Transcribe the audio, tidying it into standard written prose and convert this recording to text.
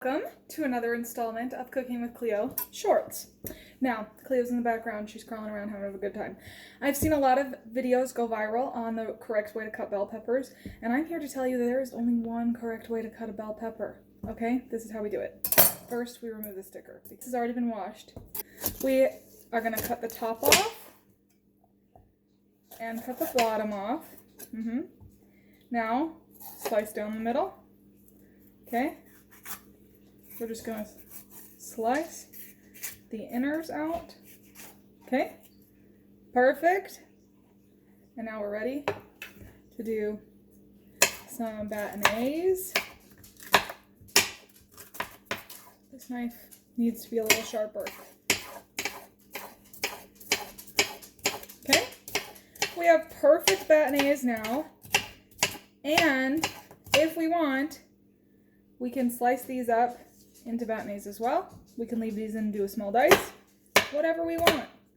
Welcome to another installment of Cooking with Cleo Shorts. Now, Cleo's in the background. She's crawling around having a good time. I've seen a lot of videos go viral on the correct way to cut bell peppers, and I'm here to tell you that there is only one correct way to cut a bell pepper. Okay? This is how we do it. First, we remove the sticker. This has already been washed. We are going to cut the top off and cut the bottom off. Now, slice down the middle. Okay? We're just going to slice the inners out. Okay, perfect. And now we're ready to do some bâtonnets. This knife needs to be a little sharper. Okay, we have perfect bâtonnets now. And if we want, we can slice these up into bâtonnets as well. We can leave these in and do a small dice, whatever we want.